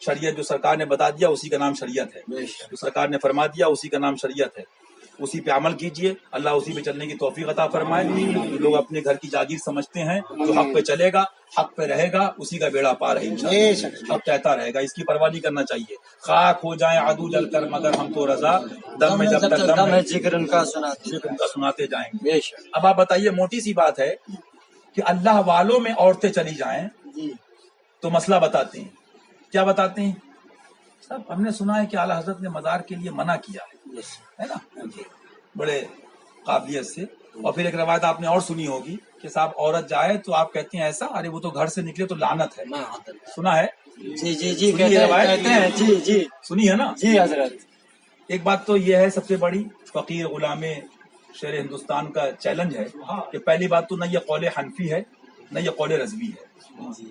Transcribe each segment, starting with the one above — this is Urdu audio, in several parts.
شریعت جو سرکار نے بتا دیا اسی کا نام شریعت ہے، جو سرکار نے فرما دیا اسی کا نام شریعت ہے، اسی پہ عمل کیجئے، اللہ اسی پہ چلنے کی توفیق عطا فرمائے۔ جو لوگ اپنے گھر کی جاگیر سمجھتے ہیں، جو حق پہ چلے گا، حق پہ رہے گا، اسی کا بیڑا پار ہے انشاءاللہ، حق کہتا رہے گا، اس کی پرواہ نہیں کرنا چاہیے۔ خاک ہو جائیں عدو جل کر مگر ہم تو رضا، دم میں جب تک دم ہے ذکر ان کا سناتے جائیں گے۔ اب آپ بتائیے، موٹی سی بات ہے کہ اللہ والوں میں عورتیں چلی جائیں تو مسئلہ بتاتے ہیں، کیا بتاتے ہیں؟ سب ہم نے سنا ہے کہ اعلیٰ حضرت نے مزار کے لیے منع کیا ہے نا، بڑے قابلیت سے۔ اور پھر ایک روایت آپ نے اور سنی ہوگی کہ صاحب عورت جائے تو آپ کہتے ہیں ایسا، ارے وہ تو گھر سے نکلے تو لعنت ہے، سنا ہے؟ جی کہتے ہیں، جی سنی ہے نا؟ جی حضرت۔ ایک بات تو یہ ہے سب سے بڑی فقیر غلام شیر ہندوستان کا چیلنج ہے کہ پہلی بات تو نہ یہ قول حنفی ہے نہ یہ قول رضوی ہے،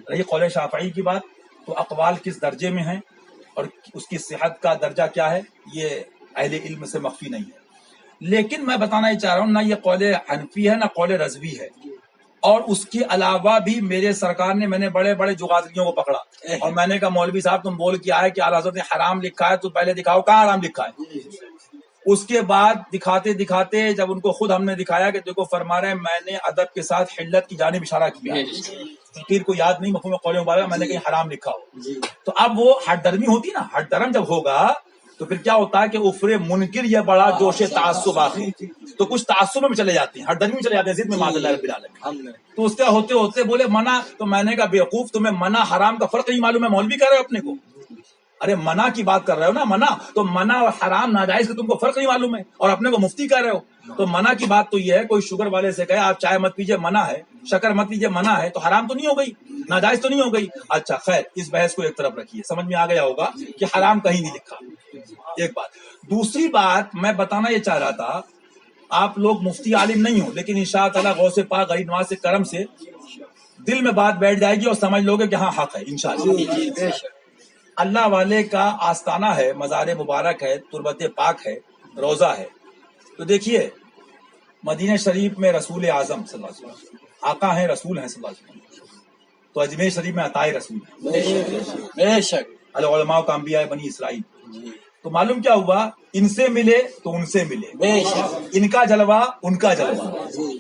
رہی قول شافعی کی بات تو اقوال کس درجے میں ہیں اور اس کی صحت کا درجہ کیا ہے یہ اہل علم سے مخفی نہیں ہے، لیکن میں بتانا یہ چاہ رہا ہوں نہ یہ قول حنفی ہے نہ قول رضوی ہے، اور اس کے علاوہ بھی میرے سرکار نے، میں نے بڑے بڑے جغازیوں کو پکڑا اور میں نے کہا مولوی صاحب تم بول کے آئے کہ اعلیٰ حضرت نے حرام لکھا ہے تو پہلے دکھاؤ کہاں حرام لکھا ہے۔ اس کے بعد دکھاتے دکھاتے جب ان کو خود ہم نے دکھایا کہ دیکھو فرما رہے ہیں میں نے ادب کے ساتھ حلت کی جانب اشارہ کیا، فقیر کو یاد نہیں مفہوم قول مبارک میں نے کہیں حرام لکھا ہو، تو اب وہ ہٹ درمی ہوتی نا، ہٹ درم جب ہوگا تو پھر کیا ہوتا ہے کہ افرے منکر یہ بڑا جوش تعصب آخری، تو کچھ تعصب میں چلے جاتے ہیں، ہٹ درمی میں چلے جاتے ہیں، ضد میں معاذ اللہ رب العالمین۔ تو اس کا ہوتے ہوتے بولے منع، تو میں نے کہا بیوقوف تمہیں منع حرام کا فرق نہیں معلوم ہے، مولوی کہہ رہے ہو اپنے کو، ارے منع کی بات کر رہے ہو نا، منع تو منع اور حرام ناجائز کا تم کو فرق نہیں معلوم ہے اور اپنے کو مفتی کہہ رہے ہو۔ تو منع کی بات تو یہ ہے، کوئی شوگر والے سے کہے آپ چائے مت پیجیے منع ہے، شکر مت پیجیے منع ہے، تو حرام تو نہیں ہو گئی، ناجائز تو نہیں ہو گئی۔ اچھا خیر، اس بحث کو ایک طرف رکھیے، سمجھ میں آ گیا ہوگا کہ حرام کہیں نہیں لکھا، ایک بات۔ دوسری بات میں بتانا یہ چاہ رہا تھا، آپ لوگ مفتی عالم نہیں ہو لیکن انشاءاللہ غوث پاک غریب نواز سے کرم سے دل میں بات بیٹھ جائے گی اور سمجھ لوگے کہ ہاں حق ہے انشاءاللہ۔ اللہ والے کا آستانہ ہے، مزار مبارک ہے، تربت پاک ہے، روزہ ہے، تو دیکھیے مدینہ شریف میں رسول اعظم صلی اللہ علیہ وسلم آقا ہیں، رسول ہیں صلی اللہ علیہ وسلم، تو اجمیر شریف میں عطائے رسول ہیں، بے شک العلماء کا انبیاء بنی اسرائیل، تو معلوم کیا ہوا، ان سے ملے تو ان سے ملے، بے شک ان کا جلوہ ان کا جلوہ،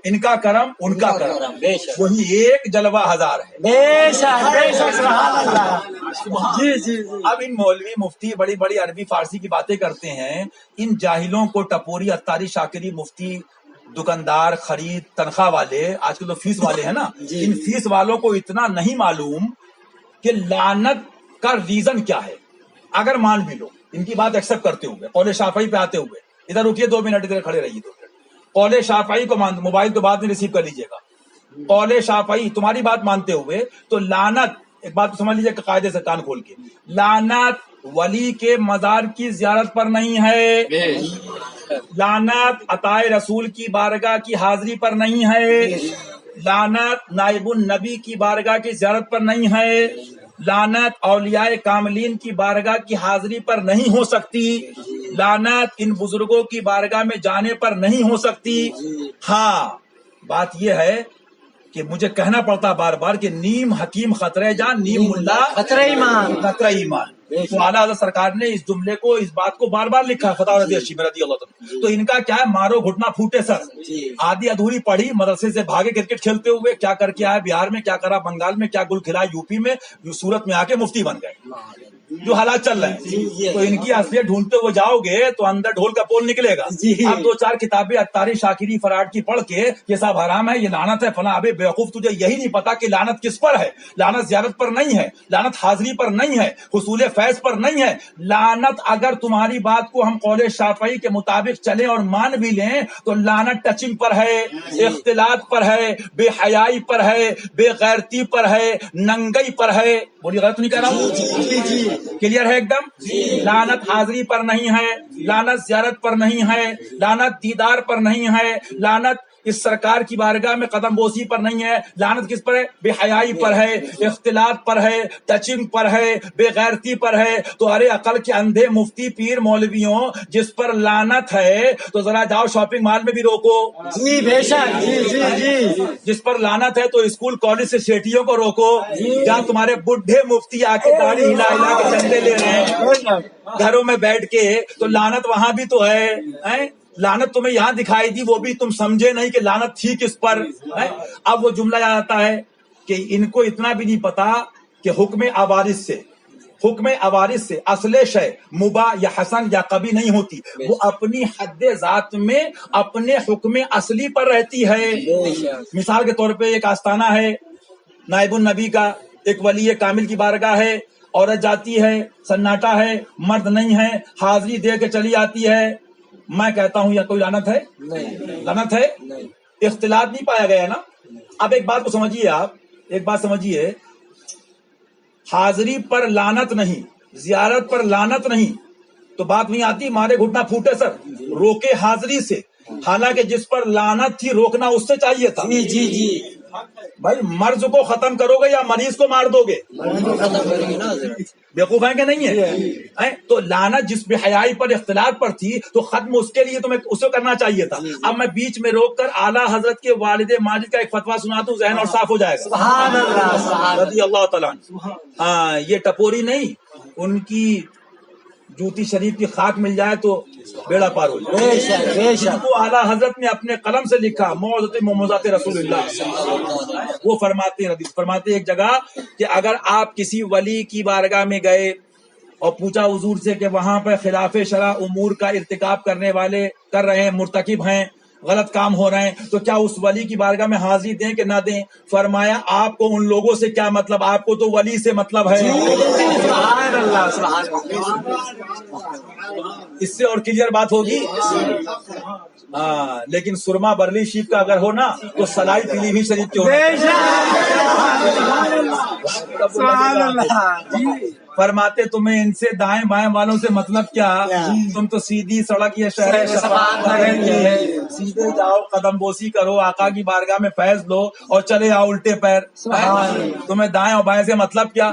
ان کا کرم ان کا کرم، وہی ایک جلوہ ہزار ہے، بے شک بے شک، سبحان اللہ۔ جی اب ان مولوی مفتی بڑی بڑی عربی فارسی کی باتیں کرتے ہیں، ان جاہلوں کو ٹپوری اتاری شاکری مفتی دکاندار خرید تنخواہ والے آج کل تو فیس والے ہیں نا، ان فیس والوں کو اتنا نہیں معلوم کہ لعنت کا ریزن کیا ہے۔ اگر مان بھی لو ان کی بات ایکسپٹ کرتے ہوئے قول شافعی پہ آتے ہوئے، ادھر رکیے 2 منٹ، ادھر کھڑے رہیے 2 منٹ، قول شافعی کو مان، موبائل تو بعد میں ریسیو کر لیجیے گا، قول شافعی تمہاری بات مانتے ہوئے تو لعنت، ایک بات تو سمجھ لیجیے کہ قاعدے سے کان کھول کے، لعنت ولی کے مزار کی زیارت پر نہیں ہے، لعنت عطائے رسول کی بارگاہ کی حاضری پر نہیں ہے، لعنت نائب النبی کی بارگاہ کی زیارت پر نہیں ہے، لعنت اولیاء کاملین کی بارگاہ کی حاضری پر نہیں ہو سکتی، لعنت ان بزرگوں کی بارگاہ میں جانے پر نہیں ہو سکتی۔ ہاں بات یہ ہے کہ مجھے کہنا پڑتا بار بار کہ نیم حکیم خطرہ جان، نیم ملا خطرہ ایمان، خطرہ ایمان، تو اعلیٰ حضرت سرکار نے اس جملے کو، اس بات کو بار بار لکھا ہے فتاوی رضی اللہ عنہ، تو ان کا کیا ہے، مارو گھٹنا پھوٹے سر، آدھی ادھوری پڑھی، مدرسے سے بھاگے کرکٹ کھیلتے ہوئے، کیا کر کے آئے بہار میں، کیا کرا بنگال میں، کیا گل کھلا یو پی میں، سورت میں آ کے مفتی بن گئے، جو حالات چل رہے ہیں، تو ان کی اصلیت ڈھونڈتے ہوئے جاؤ گے تو اندر ڈھول کا پول نکلے گا۔ اب 2-4 کتابیں اتاری شاکری فراڈ کی پڑھ کے یہ سب حرام ہے، یہ لعنت ہے فلاں، ابے بیوقوف تجھے یہی نہیں پتا کہ لعنت کس پر ہے، لعنت زیارت پر نہیں ہے، لعنت حاضری پر نہیں ہے، حصول فیض پر نہیں ہے، لعنت اگر تمہاری بات کو ہم قول شافعی کے مطابق چلیں اور مان بھی لیں تو لعنت ٹچنگ پر ہے، اختلاط پر ہے، بے حیائی پر ہے، بے غیرتی پر ہے، ننگئی پر ہے، بولی غلط نہیں کہہ رہا ہوں، کلیئر ہے ایک دم، لعنت حاضری پر نہیں ہے، لعنت زیارت پر نہیں ہے، لعنت دیدار پر نہیں ہے، لعنت اس سرکار کی بارگاہ میں قدم بوسی پر نہیں ہے، لعنت کس پر ہے؟ بے حیائی پر ہے، اختلاط پر ہے، ٹچنگ پر ہے، بے غیرتی پر ہے۔ تو ارے عقل کے اندھے مفتی پیر مولویوں، جس پر لعنت ہے تو ذرا جاؤ شاپنگ مال میں بھی روکو۔ جی بے شک، جی جی جی، جس پر لعنت ہے تو اسکول کالج سے سیٹیوں کو روکو۔ جہاں تمہارے بڈھے مفتی آ کے داڑھی ہلا ہلا کے چندے لے رہے ہیں گھروں میں بیٹھ کے، تو لعنت وہاں بھی تو ہے۔ لعنت تمہیں یہاں دکھائی دی، وہ بھی تم سمجھے نہیں کہ لعنت تھی کس پر۔ اب وہ جملہ یاد آتا ہے کہ ان کو اتنا بھی نہیں پتا کہ حکم عوارض سے اصل شے مباح یا حسن یا قبیح نہیں ہوتی، وہ اپنی حد ذات میں اپنے حکم اصلی پر رہتی ہے۔ مثال کے طور پہ ایک آستانہ ہے نائب النبی کا، ایک ولی کامل کی بارگاہ ہے، عورت جاتی ہے، سناٹا ہے، مرد نہیں ہے، حاضری دے کے چلی آتی ہے۔ میں کہتا ہوں یا کوئی لعنت ہے؟ لعنت ہے؟ اختلاط نہیں پایا گیا نا۔ اب ایک بات کو سمجھیے، آپ ایک بات سمجھیے، حاضری پر لعنت نہیں، زیارت پر لعنت نہیں، تو بات نہیں آتی مارے گھٹنا پھوٹے سر، روکے حاضری سے، حالانکہ جس پر لعنت تھی روکنا اس سے چاہیے تھا۔ جی جی جی، بھائی مرض کو ختم کرو گے یا مریض کو مار دو گے؟ بیوقوف ہیں کہ نہیں ہے؟ تو لعنت جس بے حیائی پر اختلاط پر تھی تو ختم اس کے لیے تمہیں اسے کرنا چاہیے تھا۔ اب میں بیچ میں روک کر اعلیٰ حضرت کے والد ماجد کا ایک فتویٰ سناتا ہوں، ذہن اور صاف ہو جائے گا۔ سبحان اللہ، سبحان رضی اللہ تعالیٰ عنہ۔ ہاں، یہ ٹپوری نہیں، ان کی جوتی شریف کی خاک مل جائے تو بیڑا پار ہو جائے۔ بے شک بے شک، وہ اعلیٰ حضرت نے اپنے قلم سے لکھا، موعظۃ رسول اللہ۔ وہ فرماتے ایک جگہ کہ اگر آپ کسی ولی کی بارگاہ میں گئے اور پوچھا حضور سے کہ وہاں پہ خلاف شرع امور کا ارتکاب کرنے والے کر رہے ہیں، مرتکب ہیں، غلط کام ہو رہے ہیں، تو کیا اس ولی کی بارگاہ میں حاضری دیں کہ نہ دیں؟ فرمایا آپ کو ان لوگوں سے کیا مطلب، آپ کو تو ولی سے مطلب ہے۔ سبحان اللہ، سبحان اللہ، اس سے اور کلیئر بات ہوگی؟ ہاں، لیکن سرما برلی شیپ کا اگر ہو نا تو سلائی پیلی بھی شریف کی ہونا۔ بے شک، سبحان اللہ، جی فرماتے تمہیں ان سے دائیں بائیں والوں سے مطلب کیا؟ تم تو سیدھی سڑک یہ شہر شفاعت ہے، سیدھے جاؤ، قدم بوسی کرو، آقا کی بارگاہ میں فیض لو اور چلے آؤ الٹے پیر۔ تمہیں دائیں اور بائیں سے مطلب کیا؟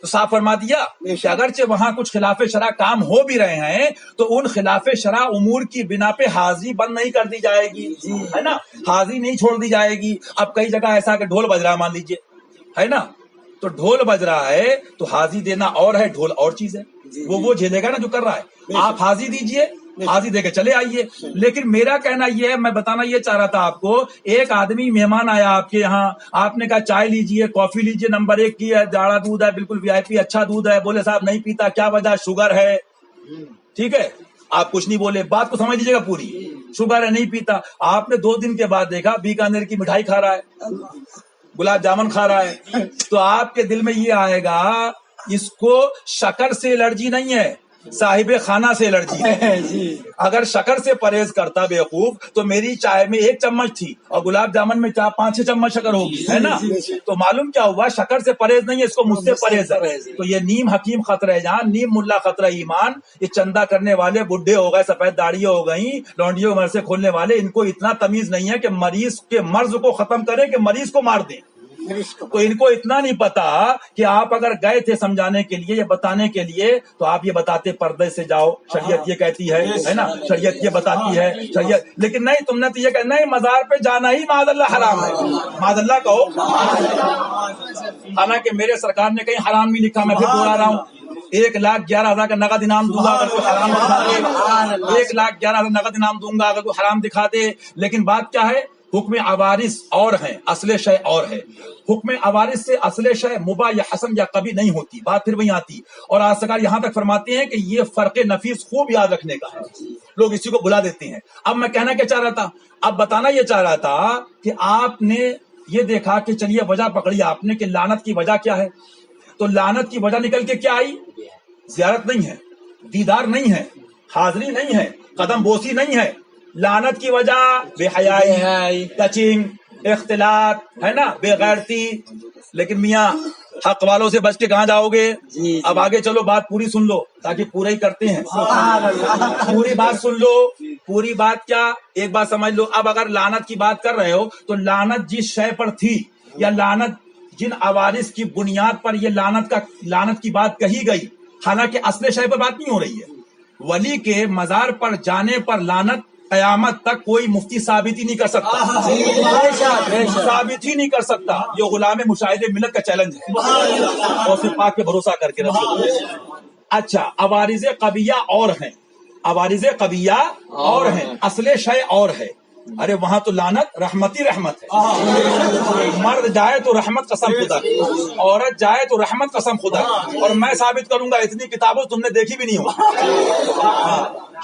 تو صاف فرما دیا کہ اگرچہ وہاں کچھ خلاف شرع کام ہو بھی رہے ہیں تو ان خلاف شرع امور کی بنا پہ حاضری بند نہیں کر دی جائے گی، ہے نا، حاضری نہیں چھوڑ دی جائے گی۔ اب کئی جگہ ایسا کہ ڈھول بج رہا مان لیجیے، ہے نا، تو ڈھول بج رہا ہے تو حاضری دینا اور ہے، ڈھول اور چیز ہے، وہ جھیلے گا نا جو کر رہا ہے۔ آپ حاضری دیجئے، حاضری دے کے چلے آئیے۔ لیکن میرا کہنا یہ ہے، میں بتانا یہ چاہ رہا تھا آپ کو، ایک آدمی مہمان آیا آپ کے یہاں، آپ نے کہا چائے لیجئے، کافی لیجئے، نمبر 1 کی ہے، جاڑا دودھ ہے، بالکل VIP اچھا دودھ ہے، بولے صاحب نہیں پیتا، کیا وجہ؟ شوگر ہے۔ ٹھیک ہے، آپ کچھ نہیں بولے، بات کو سمجھ لیجیے گا پوری، شوگر ہے نہیں پیتا۔ آپ نے 2 دن کے بعد دیکھا بیکانیر کی مٹھائی کھا رہا ہے، گلاب جامن کھا رہا ہے، تو آپ کے دل میں یہ آئے گا اس کو شکر سے الرجی نہیں ہے، صاحب خانہ سے الرجی ہے۔ اگر شکر سے پرہیز کرتا بیوقوف تو میری چائے میں 1 چمچ تھی اور گلاب جامن میں 4-5-6 چمچ شکر ہوگی، ہے نا۔ تو معلوم کیا ہوا، شکر سے پرہیز نہیں ہے، اس کو مجھ سے پرہیز ہے۔ تو یہ نیم حکیم خطرہ جان، نیم ملا خطرہ ایمان، یہ چندہ کرنے والے بڈھے ہو گئے، سفید داڑھی ہو گئی، لونڈیوں مرسے کھولنے والے، ان کو اتنا تمیز نہیں ہے کہ مریض کے مرض کو ختم کریں کہ مریض کو مار دیں۔ تو ان کو اتنا نہیں پتا کہ آپ اگر گئے تھے سمجھانے کے لیے یا بتانے کے لیے تو آپ یہ بتاتے پردے سے جاؤ، شریعت یہ کہتی ہے نا، شریعت یہ بتاتی ہے، شریعت، لیکن نہیں، تم نے تو یہ کہا نہیں مزار پہ جانا ہی معاذ اللہ حرام ہے، معاذ اللہ کہو۔ حالانکہ میرے سرکار نے کہیں حرام نہیں لکھا، میں پھر دوہرا رہا ہوں، 1,11,000 کا نقد انعام دوں گا اگر کوئی حرام دکھا دے، 1,11,000 نقد انعام دوں گا اگر کوئی حرام دکھا دے۔ لیکن بات کیا ہے، حکم عوارض اور ہیں، اصل شے اور ہے۔ حکم عوارض سے اصل شے مباح یا حسن یا قبیح نہیں ہوتی، بات پھر وہیں آتی۔ اور آج سرکار یہاں تک فرماتے ہیں کہ یہ فرق نفیس خوب یاد رکھنے کا ہے، لوگ اسی کو بھلا دیتے ہیں۔ اب میں کہنا کیا چاہ رہا تھا، اب بتانا یہ چاہ رہا تھا کہ آپ نے یہ دیکھا کہ چلیے وجہ پکڑی آپ نے کہ لعنت کی وجہ کیا ہے، تو لعنت کی وجہ نکل کے کیا آئی؟ زیارت نہیں ہے، دیدار نہیں ہے، حاضری نہیں ہے، قدم بوسی نہیں ہے۔ لعنت کی وجہ بے حیائی، ٹچنگ، اختلاط، ہے نا، بے غیرتی۔ لیکن میاں حق والوں سے بچ کے کہاں جاؤ گے؟ اب آگے چلو، بات پوری سن لو تاکہ پورا ہی کرتے ہیں، پوری بات سن لو۔ پوری بات کیا، ایک بات سمجھ لو. اب اگر لعنت کی بات کر رہے ہو تو لعنت جس شے پر تھی یا لعنت جن عوارض کی بنیاد پر یہ لعنت کی بات کہی گئی، حالانکہ اصل شے پر بات نہیں ہو رہی ہے. ولی کے مزار پر جانے پر لعنت قیامت تک کوئی مفتی ثابت ہی نہیں کر سکتا، ثابت ہی نہیں کر سکتا. یہ غلام مشاہد ملت کا چیلنج ہے، اور پھر پاک پہ بھروسہ کر کے رسول. اچھا، عوارض قبیہ اور ہیں، عوارض قبیہ اور ہیں، اصل شے اور ہے. ارے وہاں تو لعنت رحمت ہی رحمت ہے. مرد جائے تو رحمت قسم خدا کی، عورت جائے تو رحمت قسم خدا کی. اور میں ثابت کروں گا اتنی کتابوں تم نے دیکھی بھی نہیں ہوگی.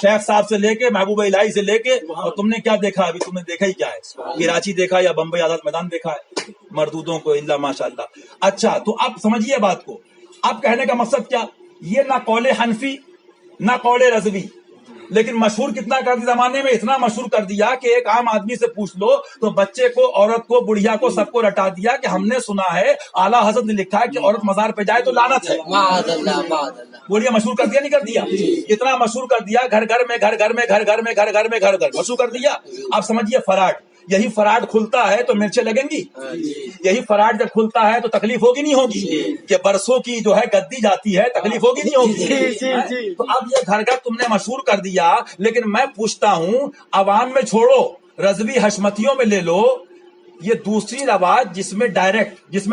شیخ صاحب سے لے کے محبوب الہی سے لے کے، اور تم نے کیا دیکھا؟ ابھی تم نے دیکھا ہی کیا ہے؟ کراچی دیکھا یا بمبئی آزاد میدان دیکھا ہے مردودوں کو؟ اللہ ماشاء اللہ. اچھا، تو اب سمجھیے بات کو. اب کہنے کا مقصد کیا، یہ نہ قول حنفی نہ قول رضوی، لیکن مشہور کتنا کر دیا زمانے میں، اتنا مشہور کر دیا کہ ایک عام آدمی سے پوچھ لو تو بچے کو، عورت کو، بڑھیا کو، سب کو رٹا دیا کہ ہم نے سنا ہے اعلیٰ حضرت نے لکھا ہے کہ عورت مزار پہ جائے تو لعنت ہے. بولیے مشہور کر دیا نہیں کر دیا؟ اتنا مشہور کر دیا، گھر گھر میں گھر گھر میں گھر گھر میں گھر گھر میں گھر گھر مشہور کر دیا. اب سمجھیے فراڈ، یہی فراڈ کھلتا ہے تو مرچیں لگیں گی. یہی فراڈ جب کھلتا ہے تو تکلیف ہوگی نہیں ہوگی؟ کہ برسوں کی جو ہے گدی جاتی ہے، تکلیف ہوگی نہیں ہوگی؟ تو اب یہ گھر گھر تم نے مشہور کر دیا. لیکن میں پوچھتا ہوں، عوام میں چھوڑو، رضوی حشمتیوں میں لے لو. یہ دوسری رواج جس میں ڈائریکٹ، اس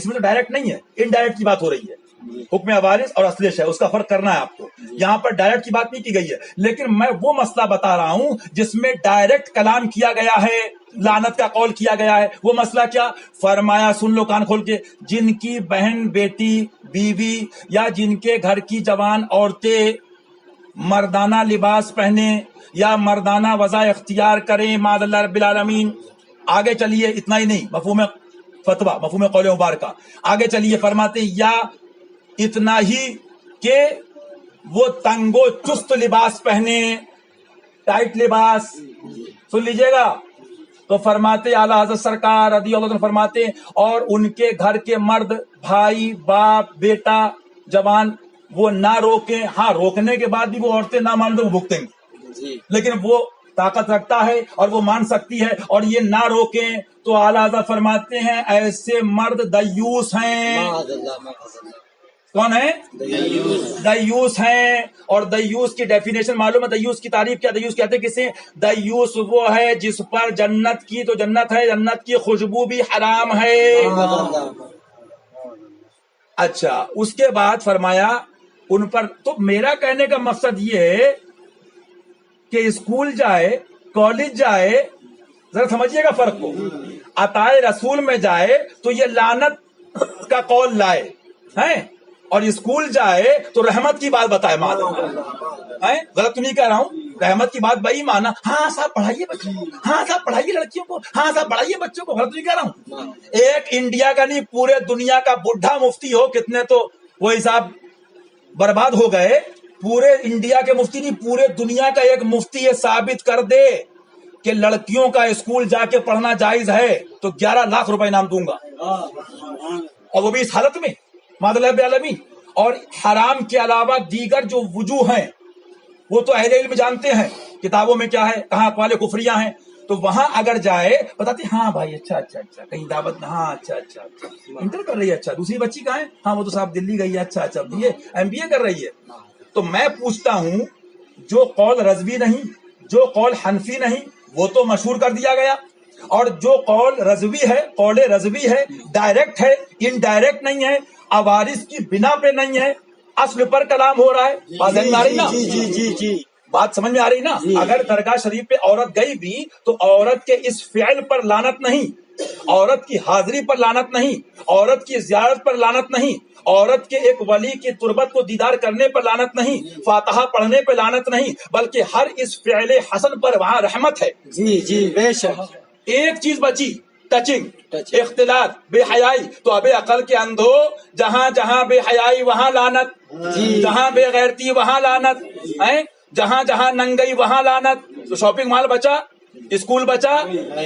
میں تو ڈائریکٹ نہیں ہے، انڈائریکٹ کی بات ہو رہی ہے. حکم عوارض اور اصل شے، اس کا فرق کرنا ہے آپ کو. یہاں پر ڈائریکٹ کی بات نہیں کی گئی ہے، لیکن میں وہ مسئلہ بتا رہا ہوں جس میں ڈائریکٹ کلام کیا گیا ہے، لعنت کا قول کیا گیا ہے. وہ مسئلہ کیا فرمایا؟ سن لو کان کھول کے. جن کی بہن، بیٹی، بیوی یا جن کے گھر کی جوان عورتیں مردانہ لباس پہنے یا مردانہ وضع اختیار کریں، معاذ اللہ رب العالمین. آگے چلیے، اتنا ہی نہیں، مفہوم فتویٰ، مفہوم قول مبارکہ. آگے چلیے، فرماتے یا اتنا ہی کہ وہ تنگ و چست لباس پہنے، ٹائٹ لباس. سن لیجئے گا. تو فرماتے اعلیٰ حضرت سرکار رضی اللہ عنہ فرماتے، اور ان کے گھر کے مرد، بھائی، باپ، بیٹا، جوان، وہ نہ روکیں. ہاں، روکنے کے بعد بھی وہ عورتیں نہ مان دیں وہ بھگتیں گی، لیکن وہ طاقت رکھتا ہے اور وہ مان سکتی ہے، اور یہ نہ روکیں. تو اعلیٰ حضرت فرماتے ہیں ایسے مرد دیوس ہیں. کون ہے؟ دیوس ہیں. اور دیوس کی ڈیفینیشن معلوم ہے؟ دیوس کی تعریف کیا؟ دیوس کہتے ہیں کسے؟ دیوس وہ ہے جس پر جنت کی تو جنت ہے، جنت کی خوشبو بھی حرام ہے. اچھا، اس کے بعد فرمایا ان پر. تو میرا کہنے کا مقصد یہ ہے کہ اسکول جائے، کالج جائے، ذرا سمجھیے گا فرق کو. عطائے رسول میں جائے تو یہ لعنت کا قول لائے ہیں، اور اسکول جائے تو رحمت کی بات بتائے. غلط تو نہیں کہہ رہا ہوں، رحمت کی بات بھائی مانا. ہاں صاحب پڑھائیے بچوں کو، ہاں صاحب پڑھائیے لڑکیوں کو، ہاں صاحب پڑھائیے بچوں کو. غلط تو نہیں کہہ رہا ہوں. ایک انڈیا کا نہیں، پورے دنیا کا بڈھا مفتی ہو، کتنے تو وہ حساب برباد ہو گئے. پورے انڈیا کے مفتی نہیں، پورے دنیا کا ایک مفتی یہ ثابت کر دے کہ لڑکیوں کا اسکول جا کے پڑھنا جائز ہے تو 11 لاکھ روپے انعام دوں گا، اور وہ بھی اس حالت میں، معاذ اللہ رب العالمین. اور حرام کے علاوہ دیگر جو وجوہ ہیں وہ تو اہل علم جانتے ہیں کتابوں میں کیا ہے، کہاں اقوال کفریہ ہیں. تو وہاں اگر جائے بتاتے ہاں بھائی اچھا کہیں دعوت، ہاں اچھا انٹر کر رہی ہے، اچھا دوسری بچی کہاں ہے، ہاں وہ تو صاحب دلی گئی ہے، اچھا ایم بی اے کر رہی ہے. تو میں پوچھتا ہوں، جو قول رضوی نہیں، جو قول حنفی نہیں، وہ تو مشہور کر دیا گیا. اور جو قول رضوی ہے، قول رضوی ہے، ڈائریکٹ ہے، انڈائریکٹ نہیں ہے، عوارض کی بنا پہ نہیں ہے، اصل پر کلام ہو رہا ہے. بات سمجھ میں آ رہی نا؟ بات سمجھ میں آ رہی نا؟ اگر درگاہ شریف پہ عورت گئی بھی تو عورت کے اس فعل پر لعنت نہیں، عورت کی حاضری پر لعنت نہیں، عورت کی زیارت پر لعنت نہیں، عورت کے ایک ولی کی تربت کو دیدار کرنے پر لعنت نہیں، فاتحہ پڑھنے پہ لعنت نہیں، بلکہ ہر اس فعل حسن پر وہاں رحمت ہے. جی بے شک. ایک چیز بچی، ٹچنگ، اختلاط، بے حیائی. تو اب عقل کے اندھو، جہاں جہاں بے حیائی وہاں لعنت، جہاں بے غیرتی وہاں لعنت، جہاں جہاں ننگئی وہاں لعنت. تو شاپنگ مال بچا، اسکول بچا,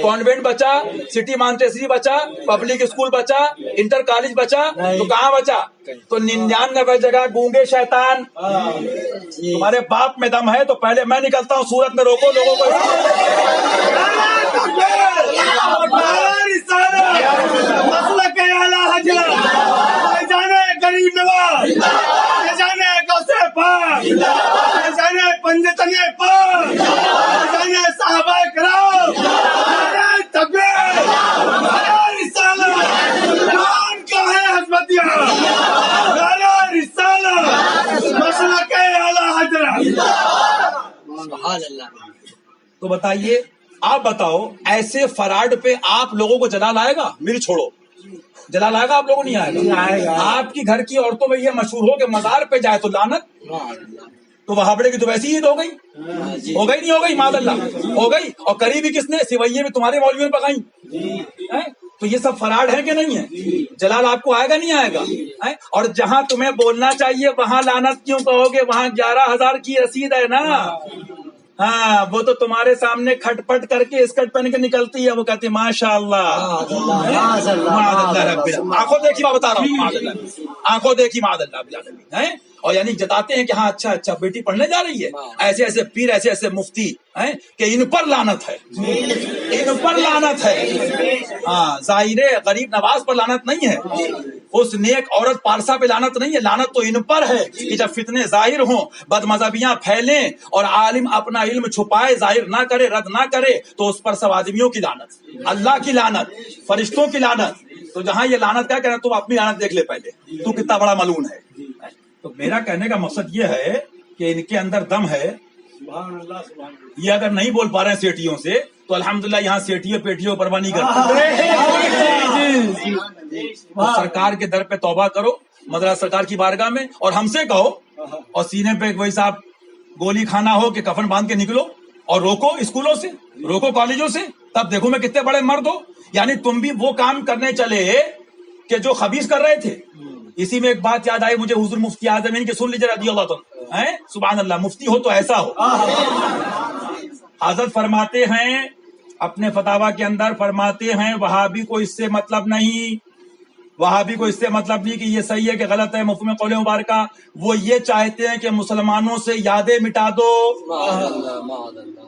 کانوینٹ بچا, سٹی مانٹیسری بچا, پبلک اسکول بچا, انٹر کالج بچا, تو کہاں بچا؟ تو 99 جگہ گونگے شیطان. تمہارے باپ میں دم ہے تو پہلے میں نکلتا ہوں صورت میں, روکو لوگوں کو. غریب نواز جانے کوثر پاک جانے پنجتنے پاک جانے صحابہ کرام تکبیر رسالت کون کا ہے حضرتیہ رسالت مسلک اعلی حضرت. سبحان اللہ. تو بتائیے, آپ بتاؤ ایسے فراڈ پہ آپ لوگوں کو جلال آئے گا؟ میری چھوڑو, جلال آئے گا آپ لوگوں؟ نہیں آئے گا. آپ کی گھر کی عورتوں میں یہ مشہور ہو کہ مزار پہ جائے تو لعنت, تو وہابڑے کی تو ویسی عید ہو گئی, ہو گئی نہیں ہو گئی؟ ماد اللہ ہو گئی. اور کری بھی کس نے؟ سوئیے بھی تمہارے مولویوں نے پکائیں. تو یہ سب فراڈ ہے کہ نہیں ہے؟ جلال آپ کو آئے گا نہیں آئے گا؟ اور جہاں تمہیں بولنا چاہیے وہاں لعنت کیوں کہو گے؟ وہاں 11,000 کی رسید ہے نا. ہاں, وہ تو تمہارے سامنے کھٹ پٹ کر کے اسکرٹ پہن کے نکلتی ہے, وہ کہتی ہے ماشاء اللہ. آنکھوں دیکھی میں بتا رہا ہوں, آنکھوں دیکھی معاذ اللہ. اور یعنی جتاتے ہیں کہ ہاں اچھا اچھا بیٹی پڑھنے جا رہی ہے. ایسے ایسے پیر, ایسے ایسے مفتی کہ ان پر لعنت ہے, ان پر لعنت ہے. ہاں, ظاہر غریب نواز پر لعنت نہیں ہے, اس نیک عورت پارسا پہ لعنت نہیں ہے. لعنت تو ان پر ہے کہ جب فتنے ظاہر ہوں, بد مذہبیاں پھیلیں اور عالم اپنا علم چھپائے, ظاہر نہ کرے, رد نہ کرے, تو اس پر سب آدمیوں کی لعنت, اللہ کی لعنت, فرشتوں کی لعنت. تو جہاں یہ لعنت کیا کہنا, تم اپنی لعنت دیکھ لے پہلے, تو کتنا بڑا ملعون ہے. تو میرا کہنے کا مقصد یہ ہے کہ ان کے اندر دم ہے. یہ اگر نہیں بول پا رہے ہیں سیٹیوں سے تو الحمدللہ یہاں سیٹیوں پیٹیوں پرواہ نہیں کرتے. سرکار کے در پہ توبہ کرو, مدرسہ سرکار کی بارگاہ میں, اور ہم سے کہو, اور سینے پہ وہی صاحب گولی کھانا ہو کہ کفن باندھ کے نکلو, اور روکو اسکولوں سے, روکو کالجوں سے, تب دیکھو میں کتنے بڑے مرد ہو. یعنی تم بھی وہ کام کرنے چلے کہ جو خبیث کر رہے تھے. اسی میں ایک بات یاد آئی مجھے, حضور مفتی اعظم ان کی سن لیجیے رضی اللہ تعالی. سبحان اللہ, مفتی ہو تو ایسا ہو. حضرت فرماتے ہیں اپنے فتاوا کے اندر, فرماتے ہیں وہابی کو اس سے مطلب نہیں, وہابی کو اس سے مطلب نہیں کہ یہ صحیح ہے کہ غلط ہے. مفہوم قول مبارکہ, وہ یہ چاہتے ہیں کہ مسلمانوں سے یادیں مٹا دو.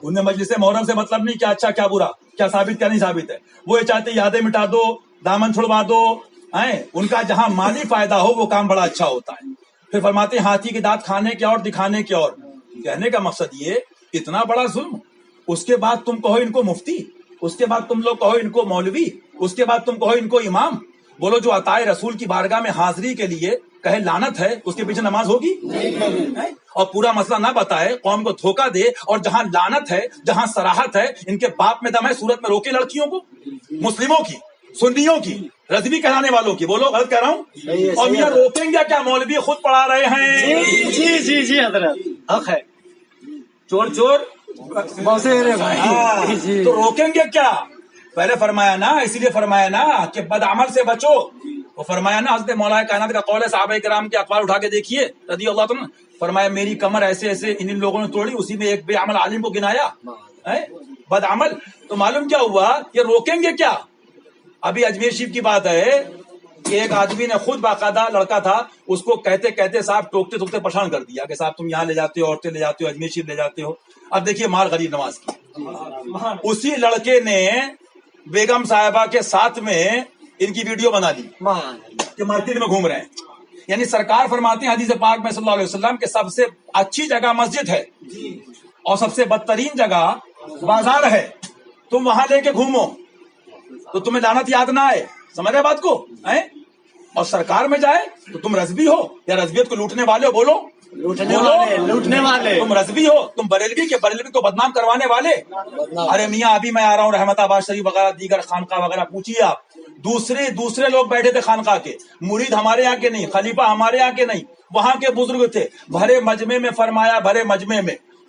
انہیں مجلس محرم سے مطلب نہیں کیا اچھا کیا برا, کیا ثابت کیا نہیں ثابت ہے. وہ یہ چاہتے ہیں یادیں مٹا دو, دامن چھڑوا دو. ان کا جہاں مالی فائدہ ہو وہ کام بڑا اچھا ہوتا ہے. پھر فرماتے ہیں ہاتھی کے دانت کھانے کے اور دکھانے کے اور. کہنے کا مقصد یہ, اتنا بڑا ظلم, اس کے بعد تم کہو ان کو مفتی, اس کے بعد تم لوگ کہو ان کو مولوی, اس کے بعد تم کہو ان کو امام. بولو جو عطائے رسول کی بارگاہ میں حاضری کے لیے کہے لعنت ہے, اس کے پیچھے نماز ہوگی؟ اور پورا مسئلہ نہ بتائے, قوم کو دھوکہ دے, اور جہاں لعنت ہے, جہاں صراحت ہے, ان کے باپ میں دم ہے, صورت میں روکے لڑکیوں کو, مسلموں کی, سنیوں کی, رضوی کہلانے والوں کی. بولو غلط کہہ رہا ہوں؟ اور یہ روکیں گے کیا؟ مولوی خود پڑھا رہے ہیں. جی جی جی حضرت حق ہے. چور چور تو روکیں گے کیا؟ پہلے فرمایا نا, اسی لیے فرمایا نا کہ بد عمل سے بچو. وہ فرمایا نا, حضرت مولا کائنات کا قول ہے, صحابہ کرام کے اقوال اٹھا کے دیکھیے رضی اللہ عنہ. فرمایا میری کمر ایسے ایسے ان لوگوں نے توڑی, اسی میں ایک بے عمل عالم کو گنایا بد عمل. تو معلوم کیا ہوا, یہ روکیں گے کیا؟ ابھی اجمیر شریف کی بات ہے کہ ایک آدمی نے خود باقاعدہ لڑکا تھا, اس کو کہتے کہتے صاحب ٹوکتے ٹوکتے پریشان کر دیا کہ صاحب تم یہاں لے جاتے ہو, عورتیں لے جاتے ہو, اجمیر شریف لے جاتے ہو. اب دیکھیے مار غریب نواز کی. اسی لڑکے نے بیگم صاحبہ کے ساتھ میں ان کی ویڈیو بنا لی کہ مسجد میں گھوم رہے ہیں. یعنی سرکار فرماتے ہیں حدیث پاک میں صلی اللہ علیہ وسلم کہ سب سے اچھی جگہ مسجد ہے اور سب سے بدترین جگہ بازار ہے. تم وہاں لے کے گھومو تو تمہیں لعنت یاد نہ آئے. سمجھ رہے بات کو؟ اور سرکار میں جائے تو تم رضوی ہو یا رضویت کو لوٹنے والے ہو. بولو لوٹنے والے. تم رضوی ہو, تم بریلوی کے بریلوی کو بدنام کروانے والے. ارے میاں ابھی میں آ رہا ہوں رحمت آباد شریف وغیرہ دیگر خانقاہ وغیرہ, پوچھیے آپ, دوسرے لوگ بیٹھے تھے خانقاہ کے, مرید ہمارے یہاں کے نہیں, خلیفہ ہمارے یہاں کے نہیں, وہاں کے بزرگ تھے. بھرے مجمع میں فرمایا, بھرے مجمع میں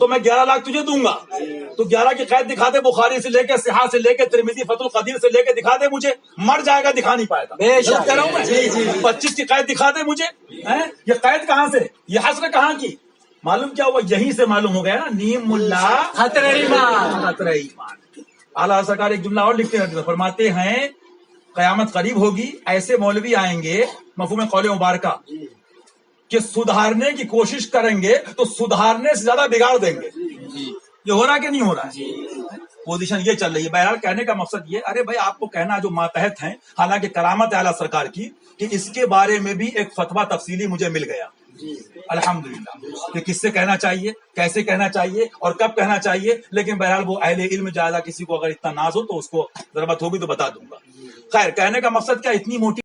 تو میں 11 لاکھ تجھے دوں گا. تو 11 کی قید دکھا دے، بخاری سے لے کے صحاح سے لے کے ترمذی فتح القدیر سے لے کے دکھا دے مجھے. مر جائے گا دکھا نہیں پائے گا. کہہ رہا ہوں میں 25 کی قید دکھا دے مجھے. یہ قید کہاں سے، یہ حسر کہاں کی؟ معلوم کیا ہوا؟ یہیں سے معلوم ہو گیا نا، نیم اللہ خطرہ ایمان. اعلیٰ سرکار ایک جملہ اور لکھتے ہیں، فرماتے ہیں قیامت قریب ہوگی، ایسے مولوی آئیں گے مفہوم قول مبارکہ کہ سدھارنے کی کوشش کریں گے تو سدھارنے سے زیادہ بگاڑ دیں گے. یہ ہو رہا کہ نہیں ہو رہا؟ پوزیشن یہ چل رہی ہے. بہرحال کہنے کا مقصد یہ، ارے بھائی آپ کو کہنا جو ماتحت ہیں، حالانکہ کرامت اعلیٰ سرکار کی کہ اس کے بارے میں بھی ایک فتویٰ تفصیلی مجھے مل گیا الحمدللہ، کہ کس سے کہنا چاہیے، کیسے کہنا چاہیے اور کب کہنا چاہیے. لیکن بہرحال وہ اہل علم زیادہ کسی کو اگر اتنا ناز ہو تو اس کو ضرورت ہوگی تو بتا دوں گا. خیر، کہنے کا مقصد کیا، اتنی موٹی